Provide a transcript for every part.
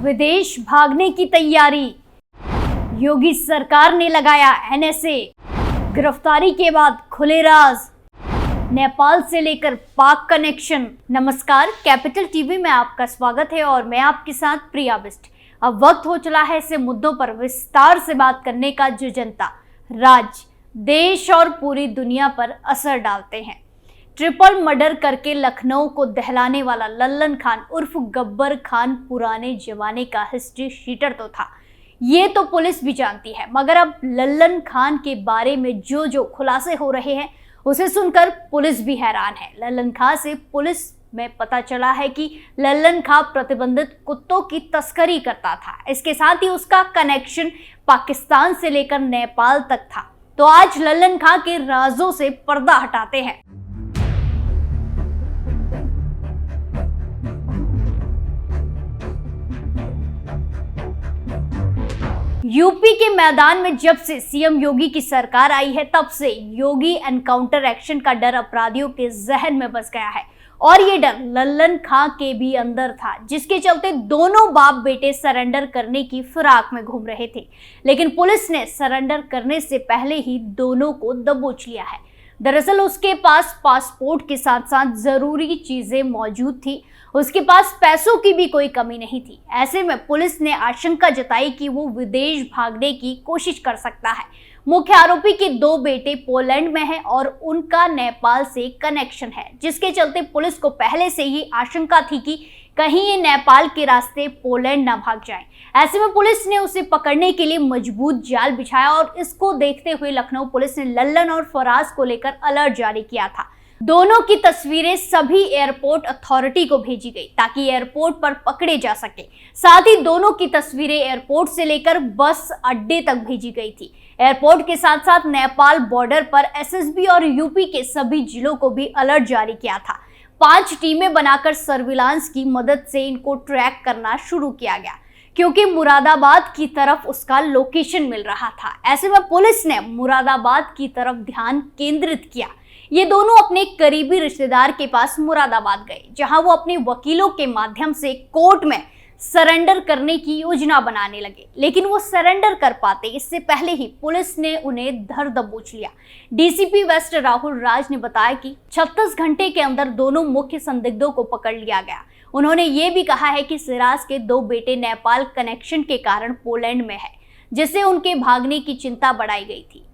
विदेश भागने की तैयारी, योगी सरकार ने लगाया एनएसए, गिरफ्तारी के बाद खुले राज, नेपाल से लेकर पाक कनेक्शन। नमस्कार, कैपिटल टीवी में आपका स्वागत है और मैं आपके साथ प्रिया बिस्ट। अब वक्त हो चला है ऐसे मुद्दों पर विस्तार से बात करने का जो जनता, राज्य, देश और पूरी दुनिया पर असर डालते हैं। ट्रिपल मर्डर करके लखनऊ को दहलाने वाला लल्लन खान उर्फ गब्बर खान पुराने जमाने का हिस्ट्री शीटर तो था, ये तो पुलिस भी जानती है। मगर अब लल्लन खान के बारे में जो खुलासे हो रहे हैं उसे सुनकर पुलिस भी हैरान है। लल्लन खान से पुलिस में पता चला है कि लल्लन खान प्रतिबंधित कुत्तों की तस्करी करता था। इसके साथ ही उसका कनेक्शन पाकिस्तान से लेकर नेपाल तक था। तो आज लल्लन खान के राजों से पर्दा हटाते हैं। यूपी के मैदान में जब से सीएम योगी की सरकार आई है तब से योगी एनकाउंटर एक्शन का डर अपराधियों के जहन में बस गया है और ये डर लल्लन खान के भी अंदर था, जिसके चलते दोनों बाप बेटे सरेंडर करने की फिराक में घूम रहे थे। लेकिन पुलिस ने सरेंडर करने से पहले ही दोनों को दबोच लिया है। दरअसल उसके पास पासपोर्ट के साथ साथ जरूरी चीजें मौजूद थी, उसके पास पैसों की भी कोई कमी नहीं थी। ऐसे में पुलिस ने आशंका जताई कि वो विदेश भागने की कोशिश कर सकता है। मुख्य आरोपी के दो बेटे पोलैंड में हैं और उनका नेपाल से कनेक्शन है, जिसके चलते पुलिस को पहले से ही आशंका थी कि कहीं ये नेपाल के रास्ते पोलैंड ना भाग जाए। ऐसे में पुलिस ने उसे पकड़ने के लिए मजबूत जाल बिछाया और इसको देखते हुए लखनऊ पुलिस ने लल्लन और फराज को लेकर अलर्ट जारी किया था। दोनों की तस्वीरें सभी एयरपोर्ट अथॉरिटी को भेजी गई ताकि एयरपोर्ट पर पकड़े जा सके। साथ ही दोनों की तस्वीरें एयरपोर्ट से लेकर बस अड्डे तक भेजी गई थी। एयरपोर्ट के साथ साथ नेपाल बॉर्डर पर एसएसबी और यूपी के सभी जिलों को भी अलर्ट जारी किया था। 5 टीमें बनाकर सर्विलांस की मदद से इनको ट्रैक करना शुरू किया गया, क्योंकि मुरादाबाद की तरफ उसका लोकेशन मिल रहा था। ऐसे में पुलिस ने मुरादाबाद की तरफ ध्यान केंद्रित किया। ये दोनों अपने करीबी रिश्तेदार के पास मुरादाबाद गए, जहां वो अपने वकीलों के माध्यम से कोर्ट में सरेंडर करने की योजना बनाने लगे। लेकिन वो सरेंडर कर पाते इससे पहले ही पुलिस ने उन्हें धर दबोच लिया। डीसीपी वेस्ट राहुल राज ने बताया कि 36 घंटे के अंदर दोनों मुख्य संदिग्धों को पकड़ लिया गया। उन्होंने ये भी कहा है कि सिराज के 2 बेटे नेपाल कनेक्शन के कारण पोलैंड में है, जिससे उनके भागने की चिंता बढ़ाई गई थी।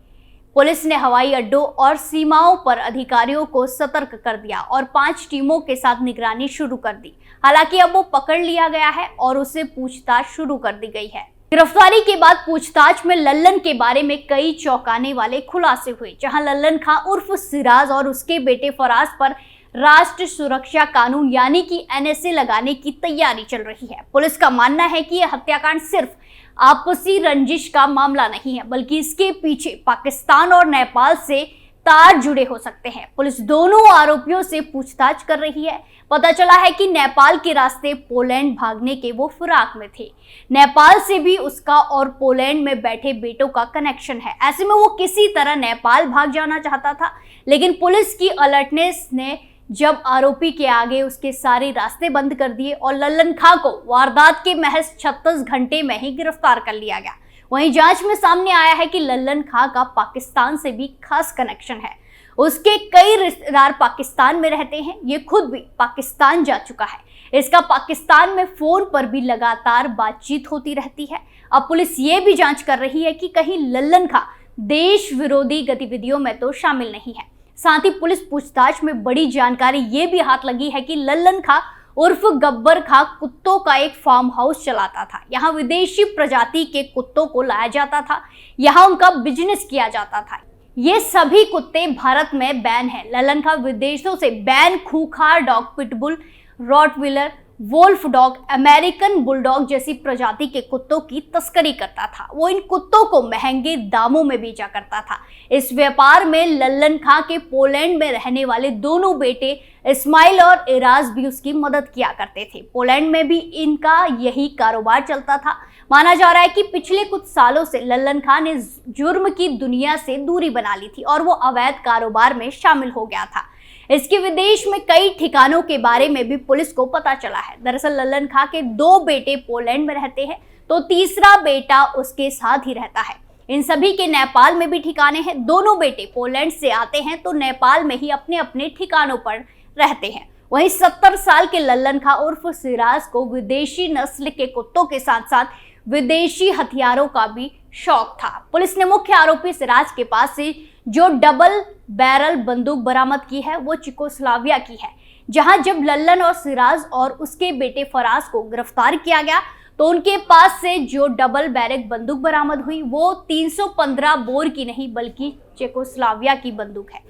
पुलिस ने हवाई अड्डों और सीमाओं पर अधिकारियों को सतर्क कर दिया और 5 टीमों के साथ निगरानी शुरू कर दी। हालांकि अब वो पकड़ लिया गया है और उसे पूछताछ शुरू कर दी गई है। गिरफ्तारी के बाद पूछताछ में लल्लन के बारे में कई चौंकाने वाले खुलासे हुए, जहां लल्लन खान उर्फ सिराज और उसके बेटे फराज पर राष्ट्रीय सुरक्षा कानून यानी कि एनएसए लगाने की तैयारी चल रही है। पुलिस का मानना है कि यह हत्याकांड सिर्फ आपसी रंजिश का मामला नहीं है, बल्कि इसके पीछे पाकिस्तान और नेपाल से तार जुड़े हो सकते हैं। पुलिस दोनों आरोपियों से पूछताछ कर रही है। पता चला है कि नेपाल के रास्ते पोलैंड भागने के वो फिराक में थे। नेपाल से भी उसका और पोलैंड में बैठे बेटों का कनेक्शन है। ऐसे में वो किसी तरह नेपाल भाग जाना चाहता था, लेकिन पुलिस की अलर्टनेस ने जब आरोपी के आगे उसके सारे रास्ते बंद कर दिए और लल्लन खान को वारदात के महज 36 घंटे में ही गिरफ्तार कर लिया गया। वहीं जांच में सामने आया है कि लल्लन खान का पाकिस्तान से भी खास कनेक्शन है। उसके कई रिश्तेदार पाकिस्तान में रहते हैं। ये खुद भी पाकिस्तान जा चुका है। इसका पाकिस्तान में फोन पर भी लगातार बातचीत होती रहती है। अब पुलिस ये भी जांच कर रही है कि कहीं लल्लन खान देश विरोधी गतिविधियों में तो शामिल नहीं है। साथ ही पुलिस पूछताछ में बड़ी जानकारी ये भी हाथ लगी है कि लल्लन खान उर्फ गब्बर खान कुत्तों का एक फार्म हाउस चलाता था। यहाँ विदेशी प्रजाति के कुत्तों को लाया जाता था, यहाँ उनका बिजनेस किया जाता था। ये सभी कुत्ते भारत में बैन हैं। लल्लन खान विदेशों से बैन खूंखार dog, pitbull, rottweiler, wolf dog, American bulldog जैसी प्रजाति के कुत्तों की तस्करी करता था। वो इन कुत्तों को महंगे दामों में बेचा करता था। इस व्यापार में लल्लन खान के पोलैंड में रहने वाले दोनों बेटे इस्माइल और इराज भी उसकी मदद किया करते थे। पोलैंड में भी इनका यही कारोबार चलता था। माना जा रहा है कि पिछले कुछ सालों से लल्लन खान ने जुर्म की दुनिया से दूरी बना ली थी और वो अवैध कारोबार में शामिल हो गया था। इसके विदेश में कई ठिकानों के बारे में भी पुलिस को पता चला है। दरअसल लल्लन खां के 2 बेटे पोलैंड में रहते हैं तो तीसरा बेटा उसके साथ ही रहता है। इन सभी के नेपाल में भी ठिकाने हैं। दोनों बेटे पोलैंड से आते हैं तो नेपाल में ही अपने अपने ठिकानों पर रहते हैं। वहीं 70 साल के लल्लन खां उर्फ सिराज को विदेशी नस्ल के कुत्तों के साथ साथ विदेशी हथियारों का भी शौक था। पुलिस ने मुख्य आरोपी सिराज के पास से जो डबल बैरल बंदूक बरामद की है वो चेकोस्लोवाकिया की है। जहां जब लल्लन और सिराज और उसके बेटे फराज को गिरफ्तार किया गया तो उनके पास से जो डबल बैरल बंदूक बरामद हुई वो 315 बोर की नहीं बल्कि चेकोस्लोवाकिया की बंदूक है।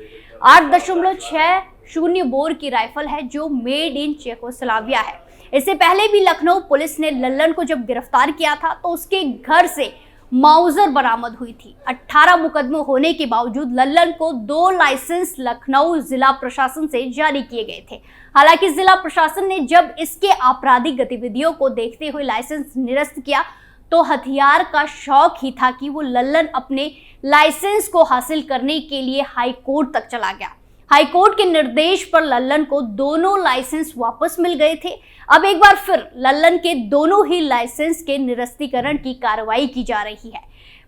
8.60 बोर की राइफल है जो मेड इन चेकोस्लोवाकिया है। इससे पहले भी लखनऊ पुलिस ने लल्लन को जब गिरफ्तार किया था तो उसके घर से माउजर बरामद हुई थी। 18 मुकदमे होने के बावजूद लल्लन को 2 लाइसेंस लखनऊ जिला प्रशासन से जारी किए गए थे। हालांकि जिला प्रशासन ने जब इसके आपराधिक गतिविधियों को देखते हुए लाइसेंस निरस्त किया तो हथियार का शौक ही था कि वो लल्लन अपने लाइसेंस को हासिल करने के लिए हाई कोर्ट तक चला गया। हाई कोर्ट के निर्देश पर लल्लन को दोनों लाइसेंस वापस मिल गए थे। अब एक बार फिर लल्लन के दोनों ही लाइसेंस के निरस्तीकरण की कार्रवाई की जा रही है।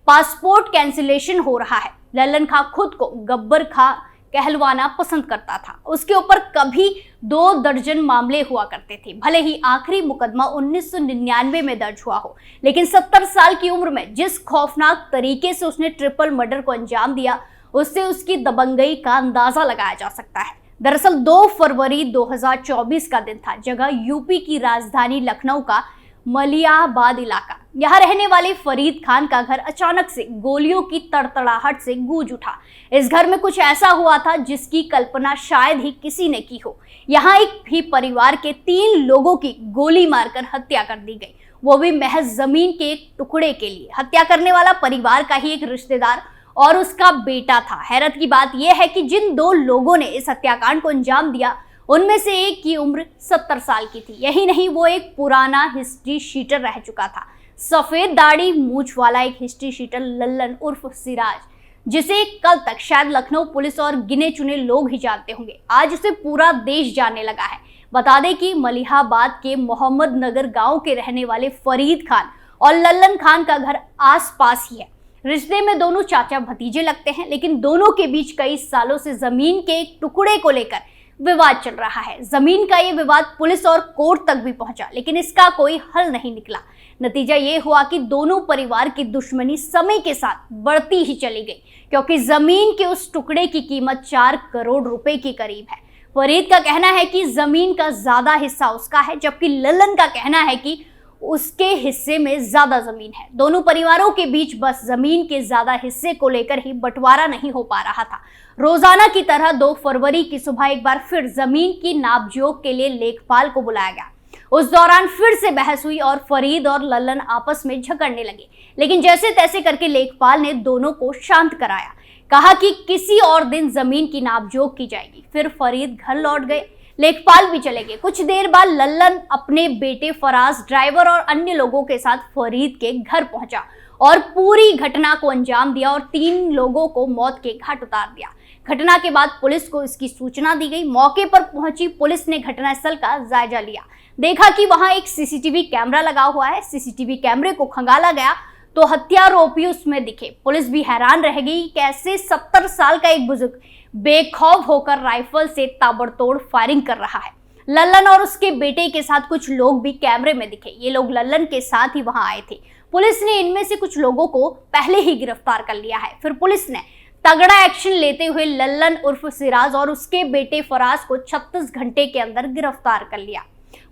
पासपोर्ट कैंसिलेशन हो रहा है। लल्लन खां खुद को गब्बर खां कहलवाना पसंद करता था। उसके ऊपर कभी 2 दर्जन मामले हुआ करते थे। भले ही आखिरी मुकदमा 1999 में दर्ज हुआ हो, लेकिन 70 साल की उम्र में जिस खौफनाक तरीके से उसने ट्रिपल मर्डर को अंजाम दिया उससे उसकी दबंगई का अंदाजा लगाया जा सकता है। दरअसल 2 फरवरी 2024 का दिन था। जगह यूपी की राजधानी लखनऊ का मलियाबाद इलाका। यहाँ रहने वाले फरीद खान का घर अचानक से गोलियों की तड़तड़ाहट से गूंज उठा। इस घर में कुछ ऐसा हुआ था जिसकी कल्पना शायद ही किसी ने की हो। यहाँ एक भी परिवार के 3 लोगों की गोली मारकर हत्या कर दी गई, वो भी महज जमीन के एक टुकड़े के लिए। हत्या करने वाला परिवार का ही एक रिश्तेदार और उसका बेटा था। हैरत की बात यह है कि जिन 2 लोगों ने इस हत्याकांड को अंजाम दिया उनमें से एक की उम्र 70 साल की थी। यही नहीं, वो एक पुराना हिस्ट्री शीटर रह चुका था। सफेद दाढ़ी मूंछ वाला एक हिस्ट्री शीटर लल्लन उर्फ सिराज, जिसे कल तक शायद लखनऊ पुलिस और गिने चुने लोग ही जानते होंगे, आज उसे पूरा देश जानने लगा है। बता दें कि मलिहाबाद के मोहम्मद नगर गांव के रहने वाले फरीद खान और लल्लन खान का घर आस पास ही है। रिश्ते में दोनों चाचा भतीजे लगते हैं, लेकिन दोनों के बीच कई सालों से जमीन के एक टुकड़े को लेकर विवाद चल रहा है। जमीन का ये विवाद पुलिस और कोर्ट तक भी पहुंचा, लेकिन इसका कोई हल नहीं निकला। नतीजा ये हुआ कि दोनों परिवार की दुश्मनी समय के साथ बढ़ती ही चली गई, क्योंकि जमीन के उस टुकड़े की कीमत 4 करोड़ रुपए के करीब है। फरीद का कहना है कि जमीन का ज्यादा हिस्सा उसका है, जबकि लल्लन का कहना है कि उसके हिस्से में ज्यादा जमीन है। दोनों परिवारों के बीच बस जमीन के ज्यादा हिस्से को लेकर ही बंटवारा नहीं हो पा रहा था। रोजाना की तरह 2 फरवरी की सुबह एक बार फिर जमीन की नापजोख के लिए लेखपाल को बुलाया गया। उस दौरान फिर से बहस हुई और फरीद और लल्लन आपस में झगड़ने लगे, लेकिन जैसे तैसे करके लेखपाल ने दोनों को शांत कराया। कहा कि किसी और दिन जमीन की नापजोख की जाएगी। फिर फरीद घर लौट गए, लेखपाल भी चले गए। कुछ देर बाद लल्लन अपने बेटे फराज, ड्राइवर और अन्य लोगों के साथ फरीद के घर पहुंचा और पूरी घटना को अंजाम दिया और 3 लोगों को मौत के घाट उतार दिया। घटना के बाद पुलिस को इसकी सूचना दी गई। मौके पर पहुंची पुलिस ने घटनास्थल का जायजा लिया। देखा कि वहां एक सीसीटीवी कैमरा लगा हुआ है। सीसीटीवी कैमरे को खंगाला गया तो हत्यारोपी उसमें दिखे। पुलिस भी हैरान रह गई कि कैसे 70 साल का एक बुजुर्ग बेखौफ होकर राइफल से ताबड़तोड़ फायरिंग कर रहा है। लल्लन और उसके बेटे के साथ कुछ लोग भी कैमरे में दिखे। ये लोग लल्लन के साथ ही वहां आए थे। पुलिस ने इनमें से कुछ लोगों को पहले ही गिरफ्तार कर लिया है। फिर पुलिस ने तगड़ा एक्शन लेते हुए लल्लन उर्फ सिराज और उसके बेटे फराज को 36 घंटे के अंदर गिरफ्तार कर लिया।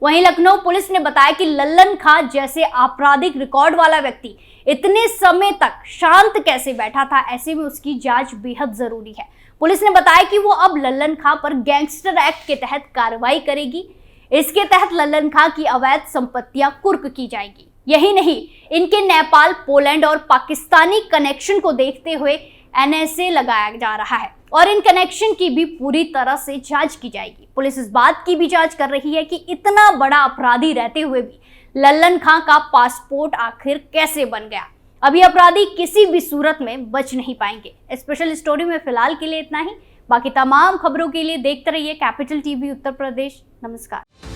वहीं लखनऊ पुलिस ने बताया कि लल्लन खां जैसे आपराधिक रिकॉर्ड वाला व्यक्ति इतने समय तक शांत कैसे बैठा था, ऐसे में उसकी जांच बेहद जरूरी है। पुलिस ने बताया कि वो अब लल्लन खां पर गैंगस्टर एक्ट के तहत कार्रवाई करेगी। इसके तहत लल्लन खां की अवैध संपत्तियां कुर्क की जाएंगी। यही नहीं, इनके नेपाल, पोलैंड और पाकिस्तानी कनेक्शन को देखते हुए NSA लगाया जा रहा है और इन कनेक्शन की भी पूरी तरह से जांच की जाएगी। पुलिस इस बात की भी जांच कर रही है कि इतना बड़ा अपराधी रहते हुए भी लल्लन खां का पासपोर्ट आखिर कैसे बन गया। अभी अपराधी किसी भी सूरत में बच नहीं पाएंगे। स्पेशल स्टोरी में फिलहाल के लिए इतना ही। बाकी तमाम खबरों के लिए देखते रहिए कैपिटल टीवी उत्तर प्रदेश। नमस्कार।